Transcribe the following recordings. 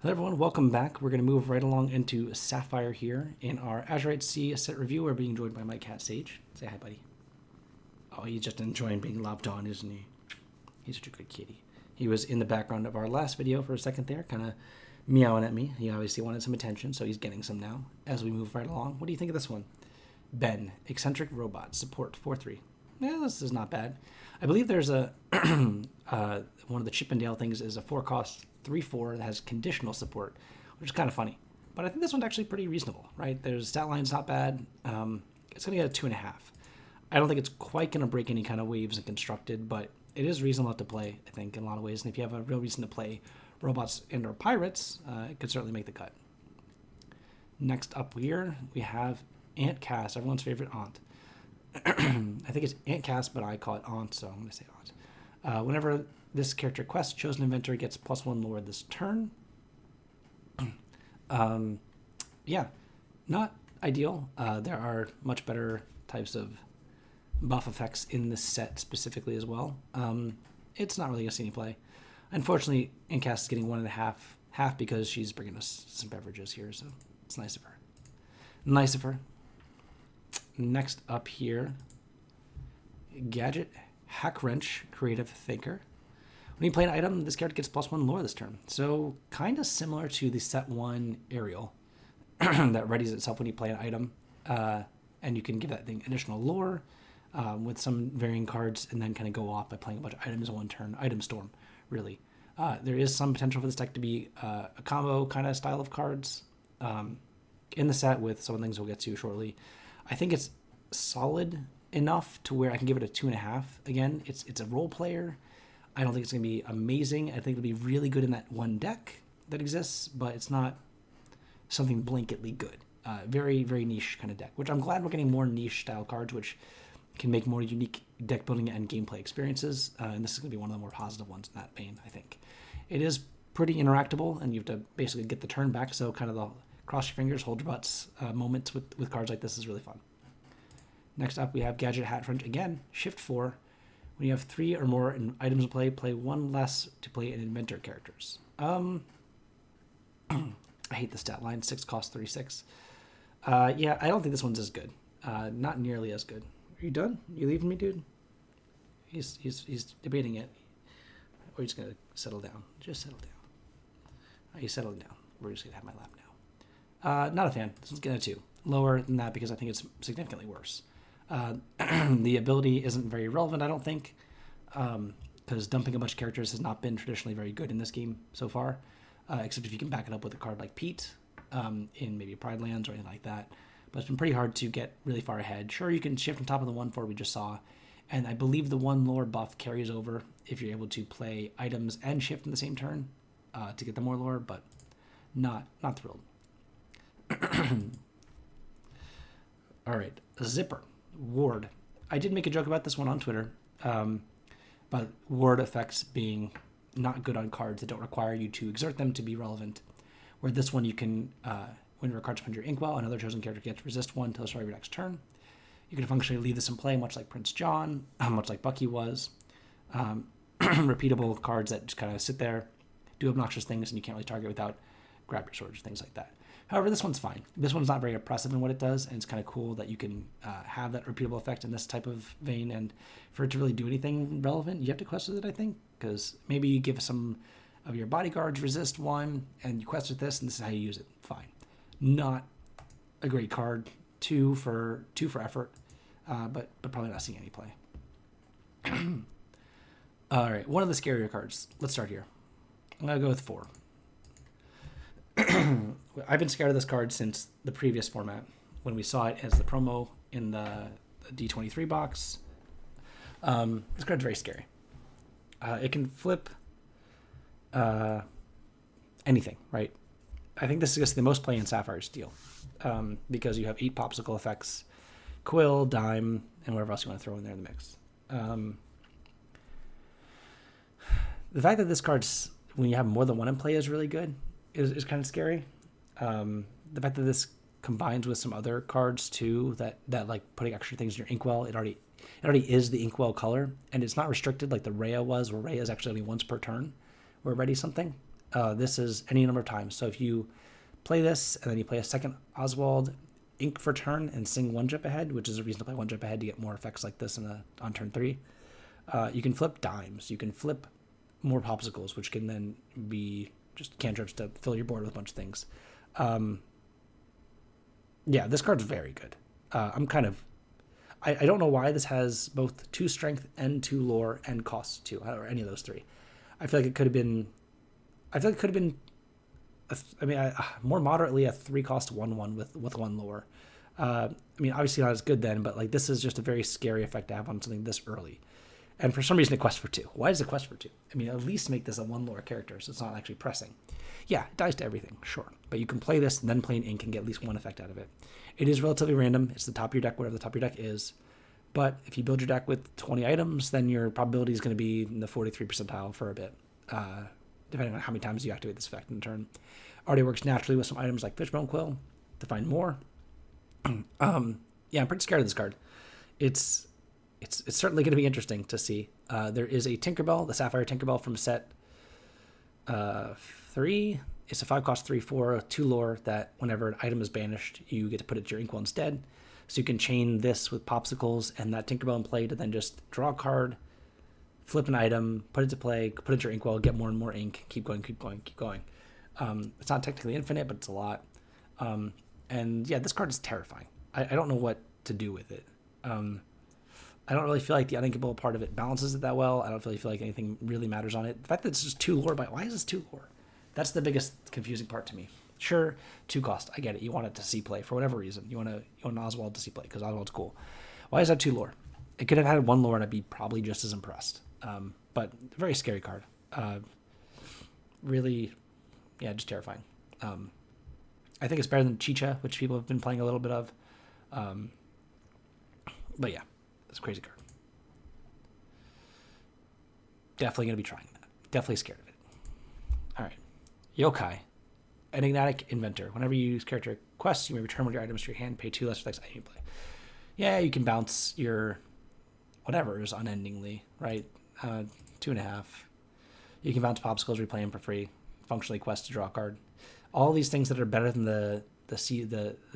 Hello everyone, welcome back. We're going to move right along into Sapphire here in our Azurite Sea set review. We're being joined by my cat Sage. Say hi, buddy. Oh, he's just enjoying being loved on, isn't he? He's such a good kitty. He was in the background of our last video for a second there, kind of meowing at me. He obviously wanted some attention, so he's getting some now as we move right along. What do you think of this one? Ben, Eccentric Robot, Support 4-3. Yeah, this is not bad. I believe there's a one of the Chip and Dale things is a 4-cost 3-4 that has conditional support, which is kind of funny. But I think this one's actually pretty reasonable, right? There's stat line's not bad. It's going to get a 2.5. I don't think it's quite going to break any kind of waves in constructed, but it is reasonable to play, I think, in a lot of ways. And if you have a real reason to play robots and or pirates, it could certainly make the cut. Next up here, we have Aunt Cass, everyone's favorite aunt. I think it's Aunt Cass, but I call it aunt, so I'm going to say aunt. Whenever this character quests, chosen inventor gets +1 lore this turn. Yeah, not ideal. There are much better types of buff effects in this set specifically as well. It's not really going to see any play. Unfortunately, Aunt Cass is getting 1.5 half because she's bringing us some beverages here, so it's nice of her. Nice of her. Next up here, Gadget Hack Wrench, Creative Thinker. When you play an item, this character gets +1 lore this turn. So kind of similar to the set 1 aerial that readies itself when you play an item. And you can give that thing additional lore with some varying cards and then kind of go off by playing a bunch of items in one turn. Item Storm, really. There is some potential for this deck to be a combo kind of style of cards in the set with some of the things we'll get to shortly. I think it's solid enough to where I can give it a 2.5. Again, it's a role player. I don't think it's going to be amazing. I think it'll be really good in that one deck that exists, but it's not something blanketly good. Very, very niche kind of deck, which I'm glad we're getting more niche style cards, which can make more unique deck building and gameplay experiences. And this is going to be one of the more positive ones in that vein, I think. It is pretty interactable, and you have to basically get the turn back, so kind of the cross your fingers, hold your butts moments with cards like this is really fun. Next up, we have Gadget Hat Wrench again, Shift 4. When you have 3 or more items in play 1 less to play in inventor characters. I hate the stat line, 6 cost 36. Yeah, I don't think this one's as good. Not nearly as good. Are you done? You leaving me, dude? He's debating it. Or he's gonna settle down. Just settle down. He's settling down. We're just gonna have my lap now. Not a fan. This one's getting a 2. Lower than that because I think it's significantly worse. The ability isn't very relevant, I don't think, because dumping a bunch of characters has not been traditionally very good in this game so far, except if you can back it up with a card like Pete in maybe Pride Lands or anything like that. But it's been pretty hard to get really far ahead. Sure, you can shift on top of the 1-4 we just saw, and I believe the 1 lore buff carries over if you're able to play items and shift in the same turn to get the more lore, but not thrilled. All right, Zipper. Ward. I did make a joke about this one on Twitter, about ward effects being not good on cards that don't require you to exert them to be relevant. Where this one you can, when your card spends your inkwell, another chosen character gets resist 1 till the start of your next turn. You can functionally leave this in play, much like Prince John, much like Bucky was. Repeatable cards that just kind of sit there, do obnoxious things, and you can't really target without grab your swords, things like that. However, this one's fine. This one's not very oppressive in what it does, and it's kind of cool that you can have that repeatable effect in this type of vein. And for it to really do anything relevant, you have to quest with it, I think, because maybe you give some of your bodyguards resist 1, and you quest with this, and this is how you use it. Fine. Not a great card. 2 for effort, but probably not seeing any play. All right, one of the scarier cards. Let's start here. I'm gonna go with 4. I've been scared of this card since the previous format, when we saw it as the promo in the D23 box. This card's very scary. It can flip anything, right? I think this is just the most play in Sapphire Steel, because you have 8 popsicle effects, Quill, Dime, and whatever else you want to throw in there in the mix. The fact that this card's, when you have more than one in play, is really good. Is kind of scary. The fact that this combines with some other cards too, that like putting extra things in your inkwell, it already is the inkwell color, and it's not restricted like the Rhea was, where Rhea is actually only once per turn, or ready something. This is any number of times. So if you play this and then you play a second Oswald ink for turn and sing one jump ahead, which is a reason to play one jump ahead to get more effects like this on turn 3. You can flip dimes. You can flip more popsicles, which can then be just cantrips to fill your board with a bunch of things. Yeah, this card's very good. I don't know why this has both 2 strength and 2 lore and cost 2, or any of those 3. I feel like it could have been more moderately a 3 cost 1/1 with 1 lore. Obviously not as good then, but like this is just a very scary effect to have on something this early. And for some reason, it quests for 2. Why is it quest for 2? At least make this a 1 lore character, so it's not actually pressing. Yeah, it dies to everything, sure. But you can play this and then play an ink and get at least 1 effect out of it. It is relatively random. It's the top of your deck, whatever the top of your deck is. But if you build your deck with 20 items, then your probability is going to be in the 43 percentile for a bit, depending on how many times you activate this effect in turn. Already works naturally with some items like Fishbone Quill to find more. Yeah, I'm pretty scared of this card. It's certainly going to be interesting to see. There is a Tinkerbell, the Sapphire Tinkerbell from set 3. It's a 5 cost 3/4, 2 lore that whenever an item is banished, you get to put it to your inkwell instead. So you can chain this with popsicles and that Tinkerbell in play to then just draw a card, flip an item, put it to play, put it to your inkwell, get more and more ink, keep going. It's not technically infinite, but it's a lot. And yeah, this card is terrifying. I don't know what to do with it. I don't really feel like the uninkable part of it balances it that well. I don't really feel like anything really matters on it. The fact that it's just 2 lore, why is this 2 lore? That's the biggest confusing part to me. Sure, 2 cost. I get it. You want it to see play for whatever reason. You want an Oswald to see play because Oswald's cool. Why is that 2 lore? It could have had 1 lore and I'd be probably just as impressed. But very scary card. Really, yeah, just terrifying. I think it's better than Chicha, which people have been playing a little bit of. But yeah, it's a crazy card. Definitely going to be trying that. Definitely scared of it. All right. Yokai. Enigmatic Inventor. Whenever you use character quests, you may return one of your items to your hand, pay 2 less for the next item you play. Yeah, you can bounce your whatever's unendingly, right? 2.5. You can bounce popsicles, replay them for free. Functionally quest to draw a card. All these things that are better than the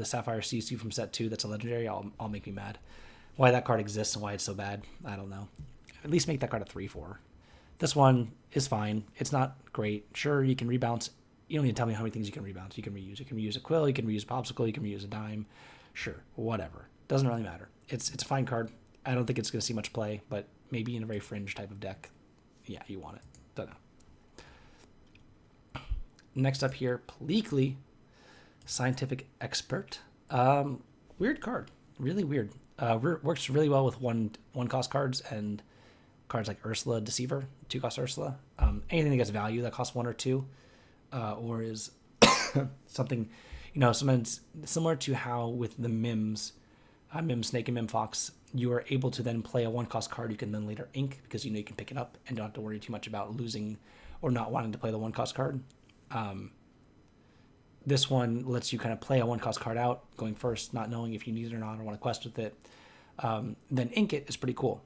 Sapphire Sea from set 2 that's a legendary, all make me mad. Why that card exists and why it's so bad, I don't know. At least make that card a 3/4. This one is fine. It's not great. Sure, you can rebounce. You don't need to tell me how many things you can rebounce. You can reuse. You can reuse a quill. You can reuse a popsicle. You can reuse a dime. Sure, whatever. Doesn't really matter. It's a fine card. I don't think it's going to see much play, but maybe in a very fringe type of deck, yeah, you want it. Don't know. Next up here, Pleakley, Scientific Expert. Weird card. Really weird. Works really well with one cost cards and cards like Ursula Deceiver, 2 cost Ursula. Anything that gets value that costs 1 or 2, or is something, sometimes similar to how with the Mims, Mim Snake and Mim Fox, you are able to then play a 1 cost card you can then later ink because you can pick it up and don't have to worry too much about losing or not wanting to play the 1 cost card. This one lets you kind of play a 1 cost card out, going first, not knowing if you need it or not or want to quest with it. Then ink it is pretty cool.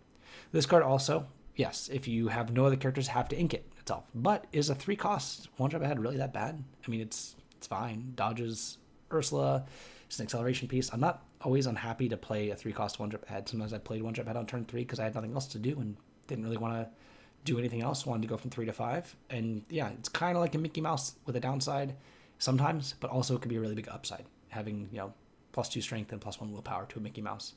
This card also, yes, if you have no other characters, have to ink it itself. But is a 3 cost 1 jump ahead really that bad? It's fine. Dodges Ursula. It's an acceleration piece. I'm not always unhappy to play a 3 cost 1 jump ahead. Sometimes I played 1 jump ahead on turn 3 because I had nothing else to do and didn't really want to do anything else. Wanted to go from 3 to 5. And yeah, it's kind of like a Mickey Mouse with a downside sometimes, but also it could be a really big upside, having +2 strength and +1 willpower to a Mickey Mouse.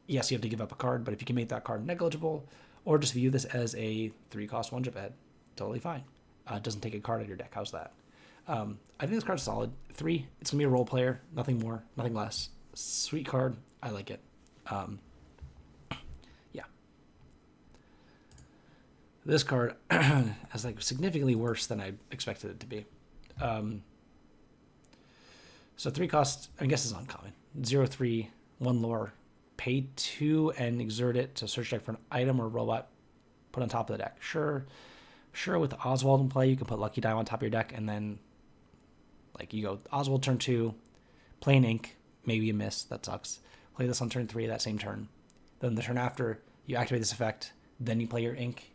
Yes, you have to give up a card, but if you can make that card negligible or just view this as a 3 cost 1 jump ahead, totally fine. It doesn't take a card out of your deck. How's that? I think this card's solid. 3, it's going to be a role player, nothing more, nothing less. Sweet card. I like it. Yeah. This card is significantly worse than I expected it to be. So 3 cost, I guess, is uncommon. 0/3, 1 lore. Pay 2 and exert it to search deck for an item or robot put on top of the deck. Sure, with Oswald in play, you can put Lucky Dime on top of your deck, and then you go Oswald turn 2, play an ink, maybe you miss, that sucks. Play this on turn 3, that same turn. Then the turn after, you activate this effect, then you play your ink,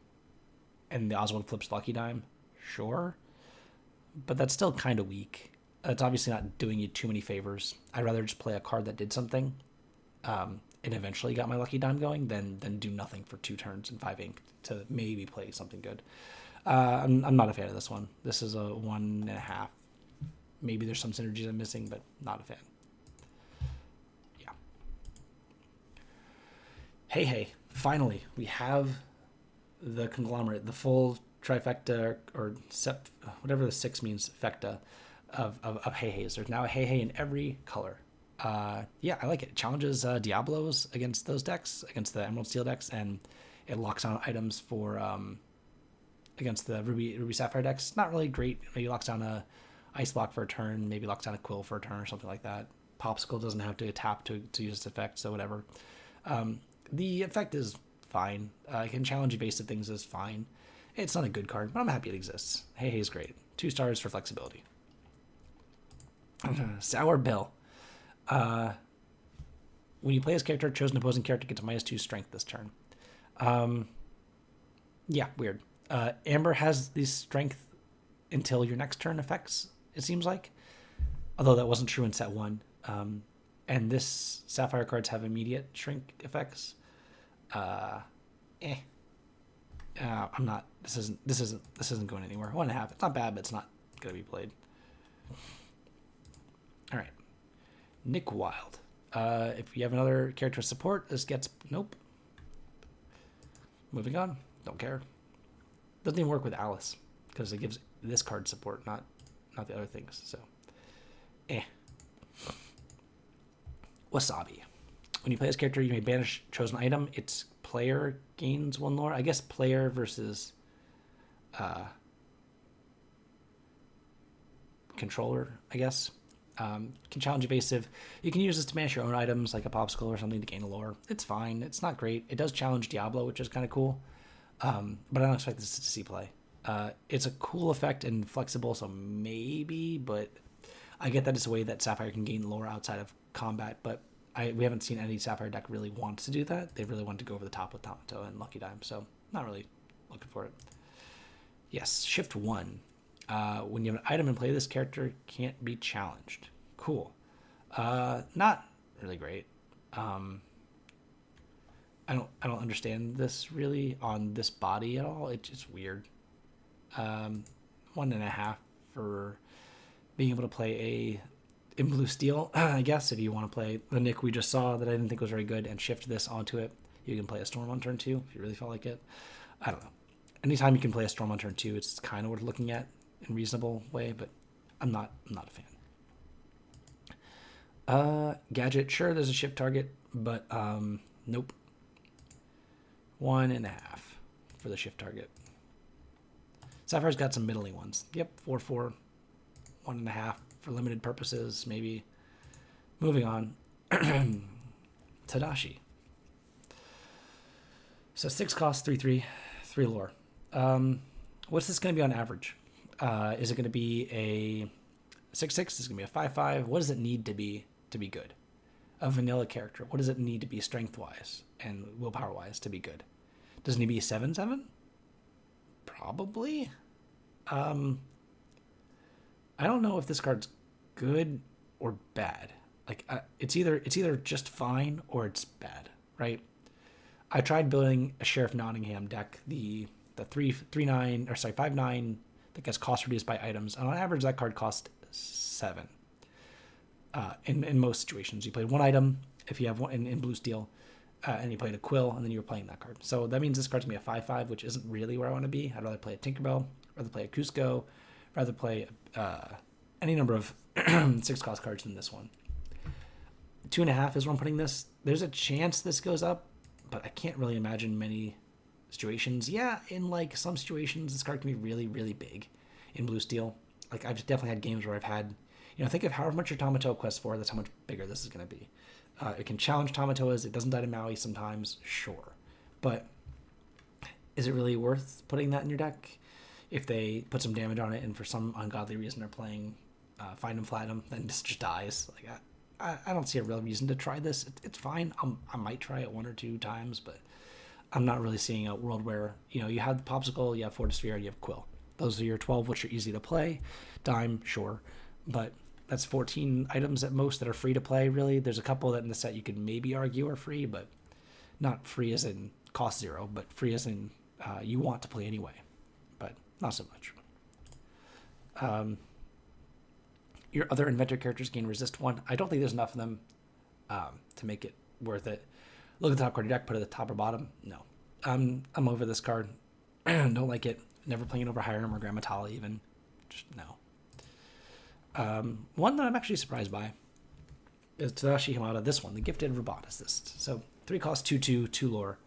and the Oswald flips Lucky Dime. sure. But that's still kind of weak. It's obviously not doing you too many favors. I'd rather just play a card that did something and eventually got my lucky dime going than do nothing for 2 turns and 5 ink to maybe play something good. I'm not a fan of this one. This is a 1.5. Maybe there's some synergies I'm missing, but not a fan. Yeah. Hey, finally, we have the conglomerate, the full trifecta, or whatever the 6 means, fecta of Hey-Heys. There's now a Hey-Hey in every color. Yeah, I like it. It challenges Diablos against those decks, against the Emerald Steel decks, and it locks down items for against the Ruby Sapphire decks. Not really great. Maybe locks down a Ice Block for a turn, maybe locks down a Quill for a turn or something like that. Popsicle doesn't have to tap to use its effect, so whatever. The effect is fine. It can challenge evasive things is fine. It's not a good card, but I'm happy it exists. Hey is great. 2 stars for flexibility. Sour Bill. When you play this character, chosen opposing character gets a -2 strength this turn. Yeah, weird. Amber has the strength until your next turn effects, it seems like. Although that wasn't true in set 1. And this Sapphire cards have immediate shrink effects. I'm not. This isn't going anywhere. 1.5. It's not bad, but it's not gonna be played. All right, Nick Wild. If you have another character support, this gets nope. Moving on. Don't care. Doesn't even work with Alice because it gives this card support, not the other things. So, Wasabi. When you play this character, you may banish chosen item. Its player gains 1 lore. I guess player versus controller, I guess. Can challenge evasive. You can use this to banish your own items, like a popsicle or something, to gain a lore. It's fine. It's not great. It does challenge Diablo, which is kind of cool. But I don't expect this to see play. It's a cool effect and flexible, so maybe, but I get that it's a way that Sapphire can gain lore outside of combat, but we haven't seen any Sapphire deck really want to do that. They really want to go over the top with Tamato and Lucky Dime, so not really looking for it. Yes, Shift 1. When you have an item in play, this character can't be challenged. Cool. Not really great. I don't understand this really on this body at all. It's just weird. 1.5 for being able to play in blue steel, I guess, if you want to play the Nick we just saw that I didn't think was very good and shift this onto it. You can play a Storm on turn 2 if you really felt like it. I don't know. Anytime you can play a Storm on turn 2, it's kind of worth looking at in a reasonable way, but I'm not a fan. Gadget, sure, there's a shift target, but nope. 1.5 for the shift target. Sapphire's got some middling ones. Yep, 4/4, 1.5 for limited purposes, maybe. Moving on. Tadashi. So 6 cost, 3/3, 3 lore. What's this going to be on average? Is it going to be a 6/6? Is it going to be a 5/5? What does it need to be good? A vanilla character, what does it need to be strength-wise and willpower-wise to be good? Does it need to be a 7/7? Probably. I don't know if this card's good or bad. Like it's either just fine or it's bad, right? I tried building a Sheriff Nottingham deck, the 5/9 that gets cost reduced by items, and on average that card cost 7. In most situations, you played 1 item if you have one in blue steel, and you played a Quill, and then you were playing that card. So that means this card's gonna be a 5/5, which isn't really where I want to be. I'd rather play a Tinkerbell, rather play a Cusco, rather play any number of 6 cost cards than this one. 2.5 is where I'm putting this. There's a chance this goes up, but I can't really imagine many situations. Yeah, in like some situations, this card can be really, really big in blue steel. Like I've definitely had games where I've had, think of however much your Tamato quests for, that's how much bigger this is going to be. It can challenge Tamatoas. It doesn't die to Maui sometimes, sure. But is it really worth putting that in your deck? If they put some damage on it and for some ungodly reason they're playing Find 'em, Flat 'em, then this just dies. Like I don't see a real reason to try this. It's fine. I might try it 1 or 2 times, but I'm not really seeing a world where, you have the Popsicle, you have Fortisphere, you have Quill. Those are your 12, which are easy to play. Dime, sure, but that's 14 items at most that are free to play, really. There's a couple that in the set you could maybe argue are free, but not free as in cost 0, but free as in you want to play anyway, but not so much. Your other inventor characters gain resist 1. I don't think there's enough of them to make it worth it. Look at the top card of your deck, put it at the top or bottom. No. I'm over this card. Don't like it. Never playing it over Hiram or Grammatala even. Just no. One that I'm actually surprised by is Tadashi Hamada. This one, the Gifted Roboticist. So 3 cost, 2/2, 2 lore.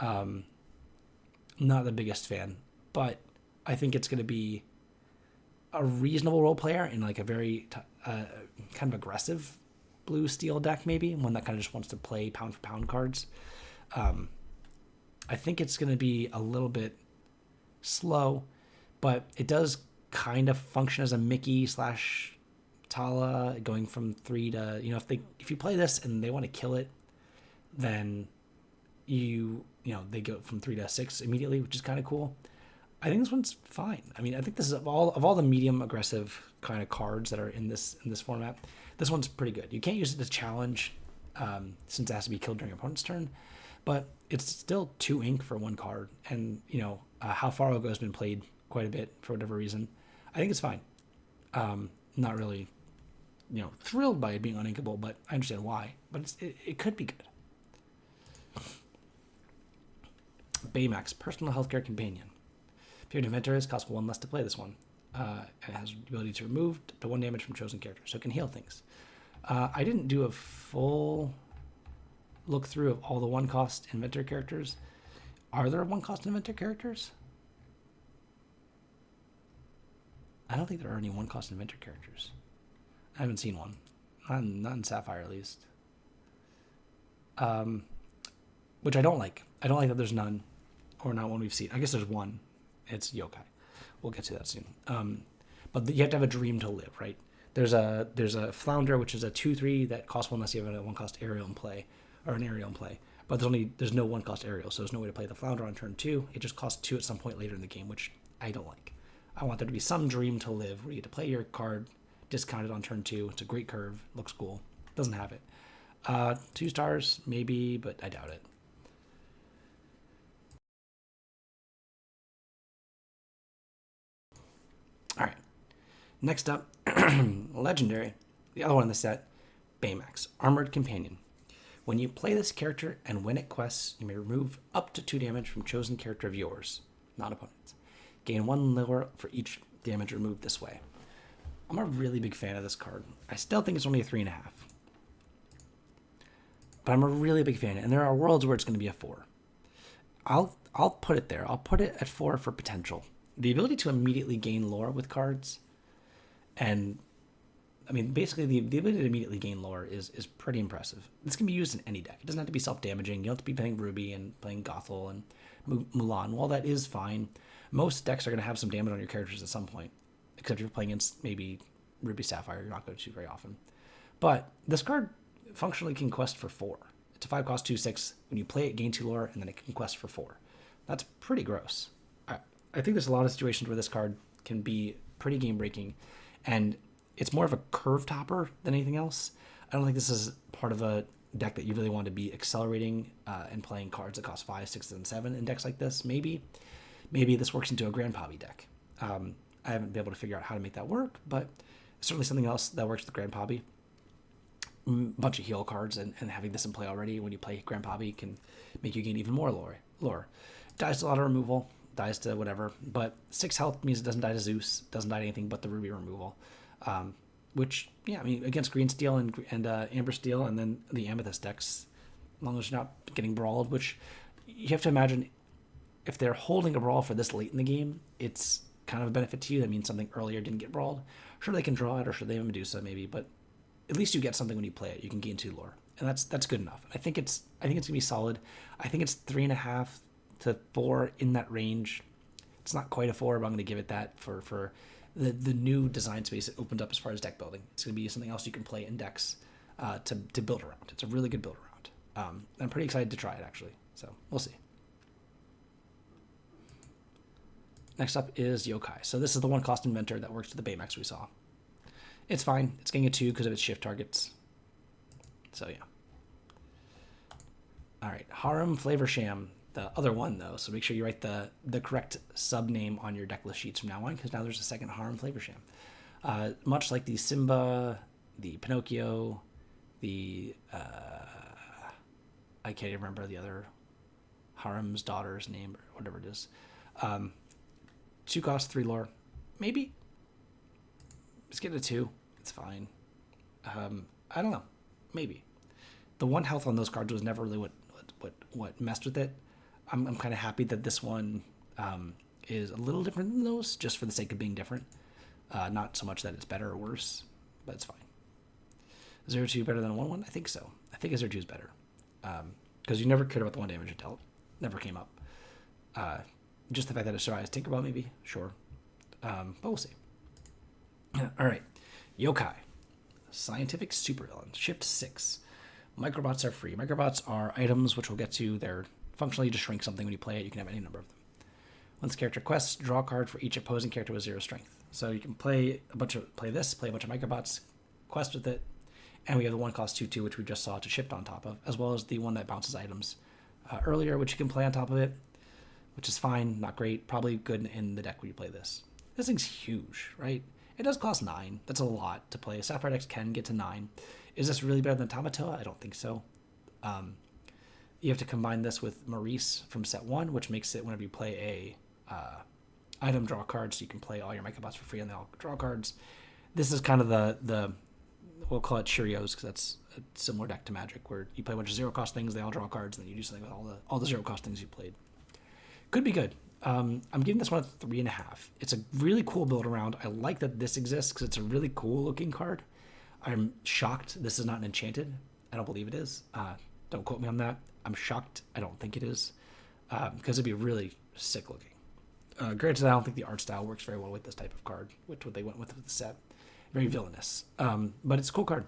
Not the biggest fan, but I think it's going to be a reasonable role player in like a very kind of aggressive blue steel deck, maybe one that kind of just wants to play pound for pound cards. I think it's going to be a little bit slow, but it does kind of function as a Mickey / Tala, going from 3 to, if you play this and they want to kill it, then they go from 3 to 6 immediately, which is kind of cool. I think this one's fine. I mean, I think this is of all the medium aggressive kind of cards that are in this format, this one's pretty good. You can't use it to challenge since it has to be killed during your opponent's turn, but it's still 2 ink for 1 card, and How Far I'll Go has been played quite a bit for whatever reason. I think it's fine. Not really, thrilled by it being uninkable, but I understand why. But it could be good. Baymax, Personal Healthcare Companion. If you're an inventor, it costs 1 less to play this one. And it has the ability to remove up to 1 damage from chosen characters, so it can heal things. I didn't do a full look through of all the 1-cost inventor characters. Are there 1-cost inventor characters? I don't think there are any 1-cost inventor characters. I haven't seen one. Not in Sapphire, at least. Which I don't like. I don't like that there's none, or not one we've seen. I guess there's one. It's Yokai. We'll get to that soon. But you have to have a dream to live, right? There's a Flounder, which is a 2/3 that costs 1 less. You have a 1-cost aerial in play, or an aerial in play. But there's no 1-cost aerial, so there's no way to play the Flounder on turn 2. It just costs 2 at some point later in the game, which I don't like. I want there to be some dream to live where you get to play your card discounted on turn 2. It's a great curve. Looks cool. Doesn't have it. 2 stars, maybe, but I doubt it. All right. Next up, Legendary. The other one in the set, Baymax, Armored Companion. When you play this character and when it quests, you may remove up to 2 damage from chosen character of yours, not opponents. Gain 1 lore for each damage removed this way. I'm a really big fan of this card. I still think it's only a 3.5. But I'm a really big fan, and there are worlds where it's going to be a 4. I'll put it there. I'll put it at 4 for potential. The ability to immediately gain lore with cards, and I mean, basically the ability to immediately gain lore is pretty impressive. This can be used in any deck. It doesn't have to be self-damaging. You don't have to be playing Ruby and playing Gothel and Mulan. While that is fine, most decks are going to have some damage on your characters at some point, except if you're playing against maybe Ruby Sapphire. You're not going to very often. But this card functionally can quest for 4. It's a 5 cost 2/6. When you play it, gain 2 lore, and then it can quest for 4. That's pretty gross. I think there's a lot of situations where this card can be pretty game-breaking, and it's more of a curve topper than anything else. I don't think this is part of a deck that you really want to be accelerating and playing cards that cost 5, 6, and 7 in decks like this. Maybe this works into a Grand Pobby deck. I haven't been able to figure out how to make that work, but certainly something else that works with Grand Pobby. A bunch of heal cards, and having this in play already when you play Grand Pobby can make you gain even more lore. Dies to a lot of removal, dies to whatever, but 6 health means it doesn't die to Zeus, doesn't die to anything but the Ruby removal. Which, yeah, I mean, against Green Steel and Amber Steel, and then the Amethyst decks, as long as you're not getting brawled, which you have to imagine if they're holding a brawl for this late in the game, it's kind of a benefit to you. That means something earlier didn't get brawled. Sure, they can draw it, or sure they have a Medusa maybe, but at least you get something when you play it. You can gain 2 lore, and that's good enough. I think it's gonna be solid. I think it's 3.5 to 4 in that range. It's not quite a 4, but I'm gonna give it that for the new design space it opened up as far as deck building. It's going to be something else you can play in decks to build around. It's a really good build around. I'm pretty excited to try it, actually. So we'll see. Next up is Yokai. So this is the 1-cost inventor that works with the Baymax we saw. It's fine. It's getting a 2 because of its shift targets. So yeah. All right, Harem Flavor Sham, the other one though. So make sure you write the correct sub name on your deck list sheets from now on, because now there's a second Harem Flavor Sham. Much like the Simba, the Pinocchio, the I can't even remember the other Harem's daughter's name or whatever it is. 2 cost, 3 lore, maybe. Just get a 2. It's fine. I don't know, maybe. The 1 health on those cards was never really what messed with it. I'm kind of happy that this one is a little different than those, just for the sake of being different. Not so much that it's better or worse, but it's fine. 0-2 better than a 1-1? I think so. I think a 0-2 is better. Because you never cared about the 1 damage it dealt. Never came up. Just the fact that it survives Tinkerbell, maybe? Sure. But we'll see. All right. Yokai. Scientific supervillain. Shift 6. Microbots are free. Microbots are items which we'll get to. They're functionally to shrink something when you play it. You can have any number of them. Once character quests, draw a card for each opposing character with 0 strength. So you can play a bunch of microbots, quest with it, and we have the 1-cost 2/2, which we just saw to shift on top of, as well as the one that bounces items earlier, which you can play on top of it, which is fine, not great, probably good in the deck when you play this. This thing's huge, right? It does cost 9. That's a lot to play. Sapphire decks can get to 9. Is this really better than Tamatoa? I don't think so. You have to combine this with Maurice from set 1, which makes it whenever you play a item, draw cards, so you can play all your Microbots for free and they all draw cards. This is kind of the we'll call it Cheerios, because that's a similar deck to Magic, where you play a bunch of 0-cost things, they all draw cards, and then you do something with all the 0-cost things you played. Could be good. I'm giving this one a 3.5. It's a really cool build around. I like that this exists because it's a really cool looking card. I'm shocked this is not an enchanted. I don't believe it is. Don't quote me on that. I'm shocked. I don't think it is, because it'd be really sick looking. Granted, I don't think the art style works very well with this type of card, which what they went with the set. Very villainous. But it's a cool card.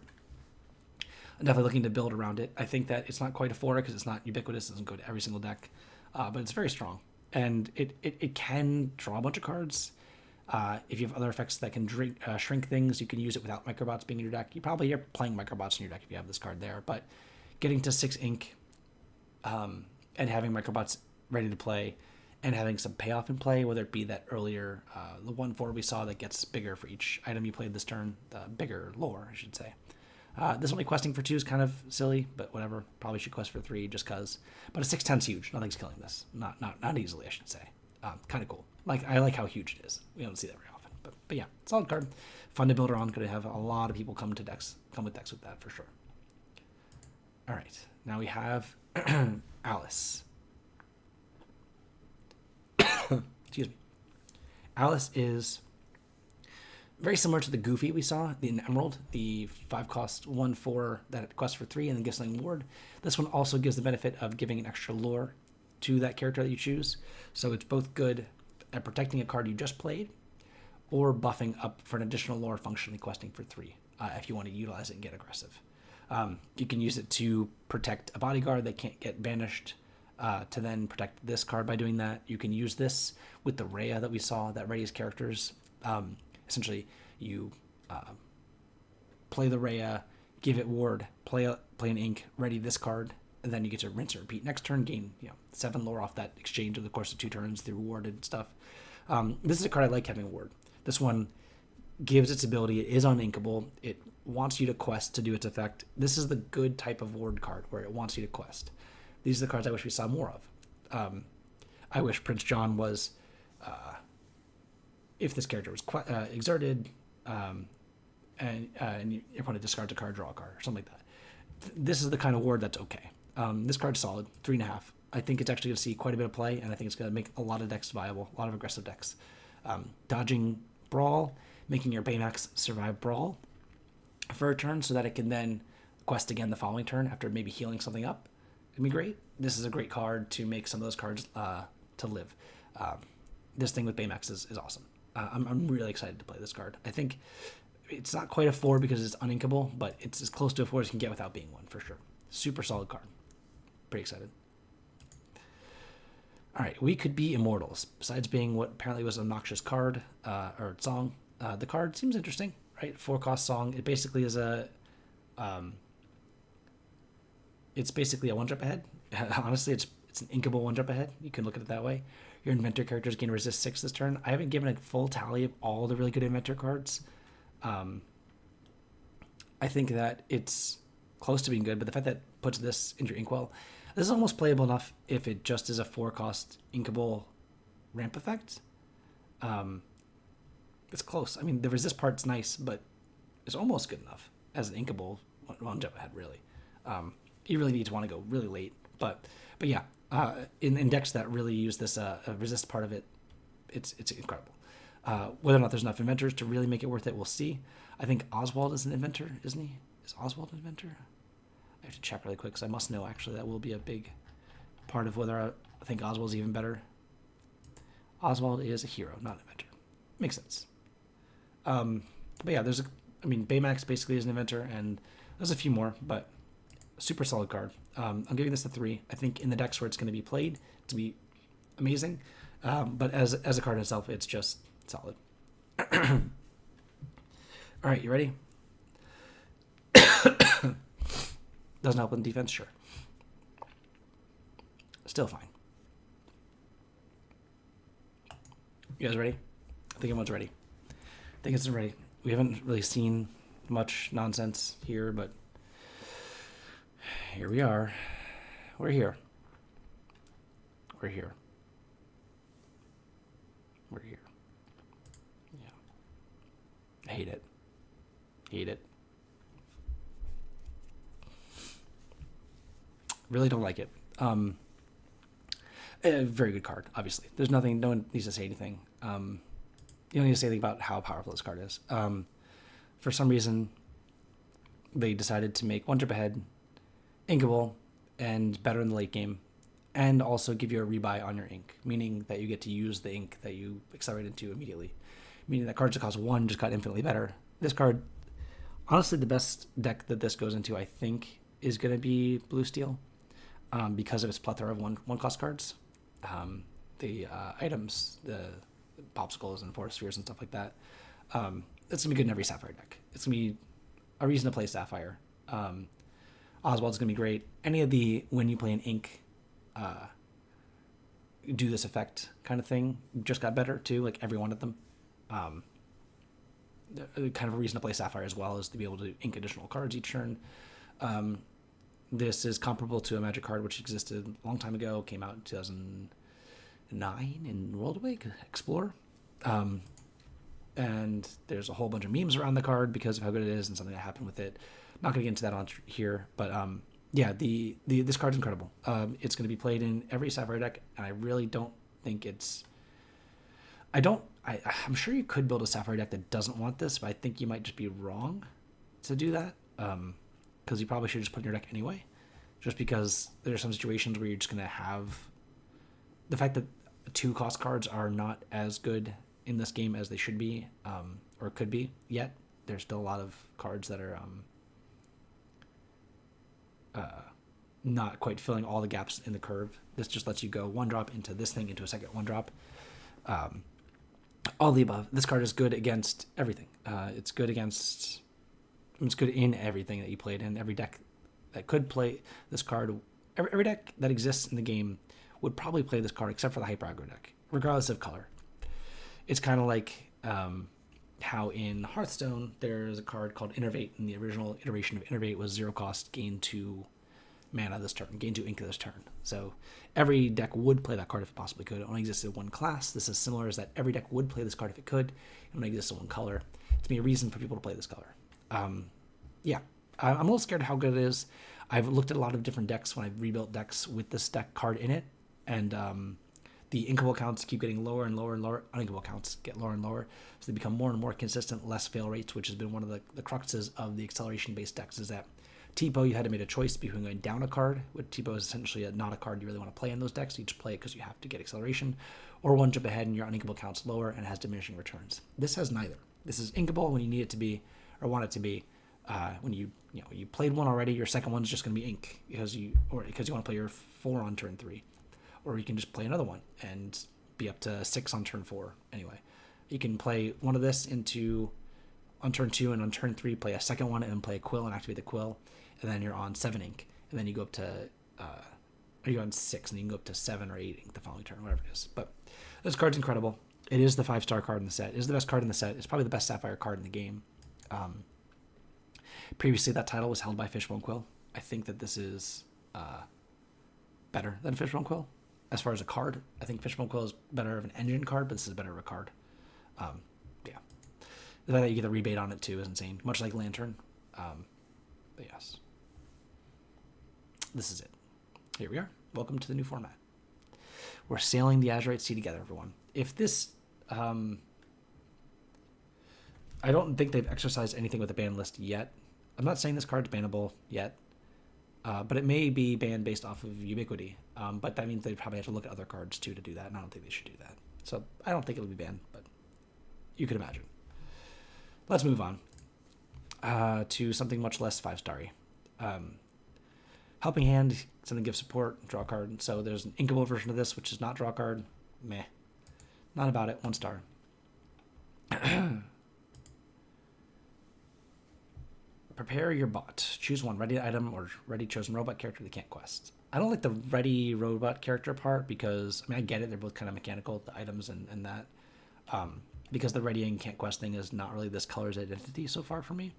I'm definitely looking to build around it. I think that it's not quite a 4 because it's not ubiquitous. It doesn't go to every single deck. But it's very strong. And it can draw a bunch of cards. If you have other effects that can shrink things, you can use it without Microbots being in your deck. You probably are playing Microbots in your deck if you have this card there. But getting to 6 ink and having Microbots ready to play and having some payoff in play, whether it be that earlier, the 1/4 we saw that gets bigger for each item you played this turn, the bigger lore, I should say. This only questing for 2 is kind of silly, but whatever. Probably should quest for 3 just because. But a 6/10 is huge. Nothing's killing this. Not easily, I should say. Kind of cool. I like how huge it is. We don't see that very often. But yeah, solid card. Fun to build around. Going to have a lot of people come with decks with that for sure. All right. Now we have Alice. Excuse me. Alice is very similar to the Goofy we saw in Emerald, the 5-cost 1/4 that quests for 3 and then gives something ward. This one also gives the benefit of giving an extra lore to that character that you choose. So it's both good at protecting a card you just played or buffing up for an additional lore functionally questing for 3 if you want to utilize it and get aggressive. You can use it to protect a bodyguard that can't get banished, to then protect this card by doing that. You can use this with the Rhea that we saw that readies characters. Essentially, you play the Rhea, give it ward, play an ink, ready this card, and then you get to rinse and repeat next turn, gain 7 lore off that exchange over the course of 2 turns through warded stuff. This is a card I like having ward. This one gives its ability. It is uninkable. It wants you to quest to do its effect. This is the good type of ward card where it wants you to quest. These are the cards I wish we saw more of. I wish Prince John was, if this character was exerted, and your opponent discards a card, draw a card, or something like that. This is the kind of ward that's okay. This card's solid, 3.5. I think it's actually going to see quite a bit of play, and I think it's going to make a lot of decks viable, a lot of aggressive decks. Dodging Brawl, making your Baymax survive Brawl for a turn so that it can then quest again the following turn after maybe healing something up. It'd be great. This is a great card to make some of those cards to live. This thing with Baymax is awesome. I'm really excited to play this card. I think it's not quite a 4 because it's uninkable, but it's as close to a 4 as you can get without being one, for sure. Super solid card. Pretty excited. All right, we could be Immortals. Besides being what apparently was an obnoxious card or song, the card seems interesting, right? 4-cost song. It basically is it's basically a 1-drop ahead. Honestly, it's an inkable 1-drop ahead. You can look at it that way. Your inventor characters gain resist 6 this turn. I haven't given a full tally of all the really good inventor cards. I think that it's close to being good, but the fact that it puts this into your inkwell, this is almost playable enough if it just is a 4-cost inkable ramp effect. It's close. I mean, the resist part's nice, but it's almost good enough as an inkable 1-drop ahead, really. You really need to want to go really late. But yeah, in decks that really use this resist part of it, it's incredible. Whether or not there's enough inventors to really make it worth it, we'll see. I think Oswald is an inventor, isn't he? Is Oswald an inventor? I have to check really quick because I must know, actually. That will be a big part of whether I think Oswald's even better. Oswald is a hero, not an inventor. Makes sense. But yeah, Baymax basically is an inventor, and there's a few more, but super solid card. I'm giving this a 3. I think in the decks where it's going to be played, it's going to be amazing. But as a card itself, it's just solid. All right, you ready? Doesn't help in defense, sure. Still fine. You guys ready? I think everyone's ready. I think it's ready. We haven't really seen much nonsense here, but here we are. We're here. We're here. We're here. Yeah. I hate it. Hate it. Really don't like it. A very good card, obviously. There's nothing, no one needs to say anything. You don't need to say anything about how powerful this card is. For some reason, they decided to make 1-drop ahead inkable and better in the late game, and also give you a rebuy on your ink, meaning that you get to use the ink that you accelerated to immediately. Meaning that cards that cost 1 just got infinitely better. This card, honestly, the best deck that this goes into, I think, is going to be Blue Steel, because of its plethora of one-cost cards. The items, the popsicles and forest spheres and stuff like that. It's going to be good in every Sapphire deck. It's going to be a reason to play Sapphire. Oswald's going to be great. Any of the, when you play an ink, do this effect kind of thing just got better too, like every one of them. Kind of a reason to play Sapphire as well is to be able to ink additional cards each turn. This is comparable to a Magic card which existed a long time ago, came out in 2009 in World Awake Explorer. And there's a whole bunch of memes around the card because of how good it is and something that happened with it. Not going to get into that on here, but yeah, this card's incredible. It's going to be played in every Sapphire deck, and I really don't think it's... I'm sure you could build a Sapphire deck that doesn't want this, but I think you might just be wrong to do that, because you probably should just put in your deck anyway, just because there are some situations where you're just going to have... The fact that 2-cost cards are not as good in this game as they should be, or could be, yet. There's still a lot of cards that are... not quite filling all the gaps in the curve. This just lets you go 1-drop into this thing, into a second 1-drop. All the above. This card is good against everything. It's good in everything that you played in. Every deck that could play this card, every deck that exists in the game would probably play this card except for the Hyper Aggro deck, regardless of color. It's kind of like how in Hearthstone there's a card called Innervate, and the original iteration of Innervate was 0-cost, gain 2 mana this turn, gain 2 ink this turn. So every deck would play that card if it possibly could. It only existed in one class. This is similar, is that every deck would play this card if it could. It only exists in one color. It's be a reason for people to play this color. Yeah, I'm a little scared of how good it is. I've looked at a lot of different decks when I've rebuilt decks with this deck card in it, and the inkable counts keep getting lower and lower and lower. Uninkable counts get lower and lower, so they become more and more consistent, less fail rates, which has been one of the cruxes of the acceleration-based decks, is that Tipo, you had to make a choice between going down a card, which Tipo is essentially not a card you really want to play in those decks. You just play it because you have to get acceleration, or 1 jump ahead and your uninkable counts lower and has diminishing returns. This has neither. This is inkable when you need it to be, or want it to be. When you played one already, your second one's just going to be ink because you want to play your 4 on turn 3. or you can just play another one and be up to 6 on turn 4 anyway. You can play one of this into on turn 2, and on turn 3 play a second one and then play a quill and activate the quill, and then you're on 7 ink, and then you go up to or you're on 6 and you can go up to 7 or 8 ink the following turn, whatever it is. But this card's incredible. It is the 5-star card in the set. It is the best card in the set. It's probably the best Sapphire card in the game. Previously, that title was held by Fishbone Quill. I think that this is better than Fishbone Quill as far as a card. I think Fishbone Quill is better of an engine card, but this is better of a card. Yeah. The fact that you get the rebate on it too is insane, much like Lantern. But yes. This is it. Here we are. Welcome to the new format. We're sailing the Azurite Sea together, everyone. If this... I don't think they've exercised anything with the ban list yet. I'm not saying this card's bannable yet, but it may be banned based off of ubiquity. But that means they probably have to look at other cards too to do that, and I don't think they should do that. So I don't think it'll be banned, but you could imagine. Let's move on to something much less 5-starry. Helping Hand, something gives support, draw a card. So there's an inkable version of this, which is not draw a card. Meh. Not about it. 1 star. Prepare your bot. Choose one ready item or ready chosen robot character that can't quest. I don't like the ready robot character part because, I mean, I get it. They're both kind of mechanical, the items and that. Because the ready and can't quest thing is not really this color's identity so far for me.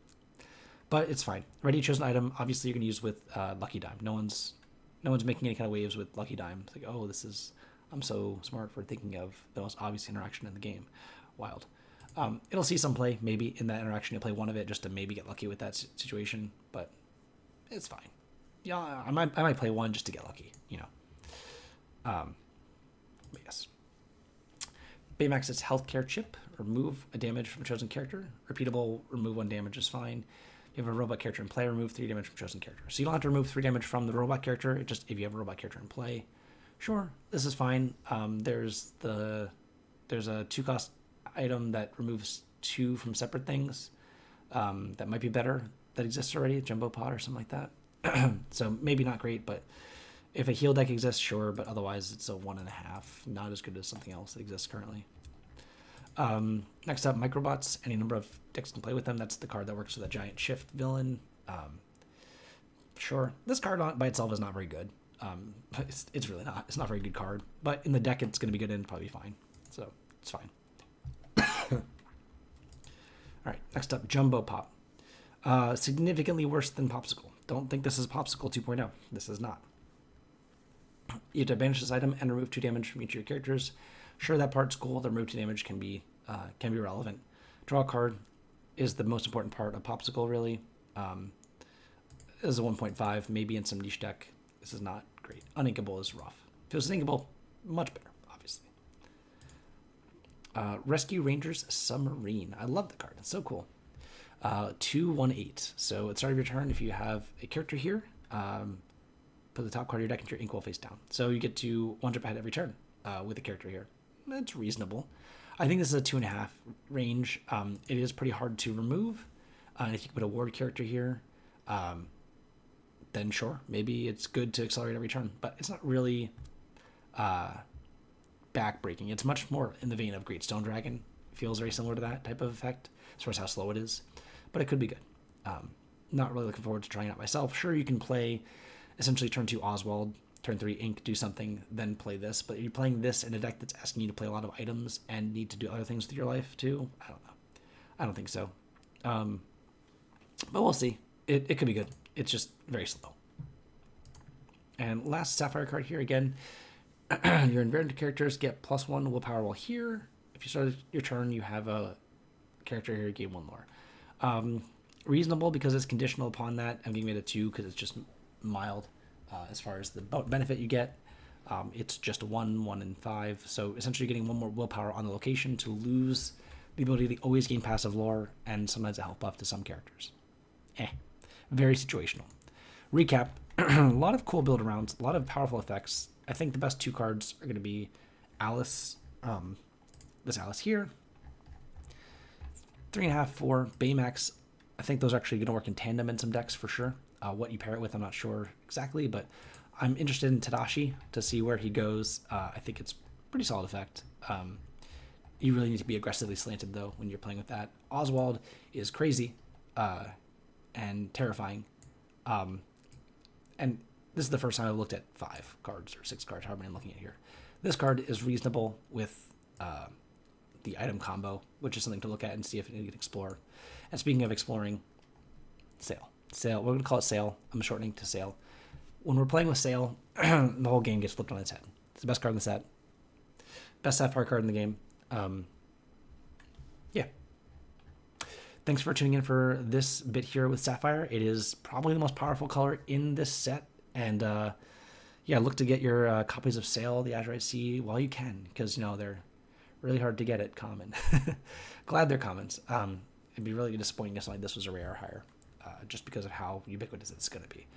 But it's fine. Ready chosen item, obviously you're going to use with Lucky Dime. No one's making any kind of waves with Lucky Dime. It's like, oh, I'm so smart for thinking of the most obvious interaction in the game. Wild. It'll see some play, maybe, in that interaction. You'll play one of it just to maybe get lucky with that situation, but it's fine. Yeah, I might play one just to get lucky, you know. But yes. Baymax's healthcare chip. Remove a damage from a chosen character. Repeatable, remove 1 damage is fine. If you have a robot character in play, remove 3 damage from chosen character. So you don't have to remove 3 damage from the robot character, just if you have a robot character in play. Sure, this is fine. There's a 2-cost item that removes 2 from separate things that might be better, that exists already, Jumbo Pod or something like that. So maybe not great, but if a heal deck exists, sure, but otherwise it's a 1.5, not as good as something else that exists currently. Next up, Microbots. Any number of decks can play with them. That's the card that works with a giant shift villain. Sure, this card by itself is not very good. It's really not. It's not a very good card, but in the deck it's going to be good and probably fine. So it's fine. All right, next up, Jumbo Pop. Significantly worse than Popsicle. Don't think this is Popsicle 2.0. This is not. You have to banish this item and remove 2 damage from each of your characters. Sure, that part's cool. The remove 2 damage can be relevant. Draw a card is the most important part of Popsicle, really. This is a 1.5, maybe in some niche deck. This is not great. Uninkable is rough. If it was inkable, much better, obviously. Rescue Rangers Submarine. I love the card. It's so cool. 2/1/8. So at the start of your turn, if you have a character here, put the top card of your deck into your inkwell face down. So you get to 1 jump ahead every turn with a character here. That's reasonable. I think this is a 2.5 range. It is pretty hard to remove. If you put a ward character here, then sure, maybe it's good to accelerate every turn. But it's not really back-breaking. It's much more in the vein of Great Stone Dragon. It feels very similar to that type of effect as far as how slow it is. But it could be good. Not really looking forward to trying it out myself. Sure, you can play essentially turn 2 Oswald, turn 3 Ink, do something, then play this. But you're playing this in a deck that's asking you to play a lot of items and need to do other things with your life too. I don't know. I don't think so. But we'll see. It could be good. It's just very slow. And last Sapphire card here again. Your invariant characters get +1 willpower while here. If you start your turn, you have a character here, gain 1 lore. Reasonable because it's conditional upon that. I'm giving it a 2 because it's just mild as far as the benefit you get. It's just 1, 1, and 5. So essentially you're getting 1 more willpower on the location to lose the ability to always gain passive lore and sometimes a health buff to some characters. Very situational. Recap. A lot of cool build arounds, a lot of powerful effects. I think the best 2 cards are going to be Alice, this Alice here. 3.5, 4, Baymax. I think those are actually going to work in tandem in some decks for sure. What you pair it with, I'm not sure exactly, but I'm interested in Tadashi to see where he goes. I think it's pretty solid effect. You really need to be aggressively slanted, though, when you're playing with that. Oswald is crazy and terrifying. And this is the first time I've looked at 5 cards or 6 cards, however many I'm looking at here. This card is reasonable with the item combo, which is something to look at and see if you can explore. And speaking of exploring, Sail. Sail. We're going to call it Sail. I'm shortening to Sail. When we're playing with Sail, the whole game gets flipped on its head. It's the best card in the set. Best Sapphire card in the game. Yeah. Thanks for tuning in for this bit here with Sapphire. It is probably the most powerful color in this set. And yeah, look to get your copies of Sail, the Azurite Sea, while you can, because, you know, they're really hard to get at common. Glad they're commons. It'd be really disappointing if something like this was a rare or higher, just because of how ubiquitous it's going to be.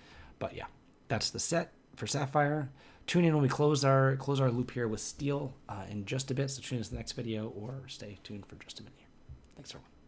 But yeah, that's the set for Sapphire. Tune in when we close our loop here with Steel in just a bit. So tune in to the next video or stay tuned for just a minute here. Thanks, everyone.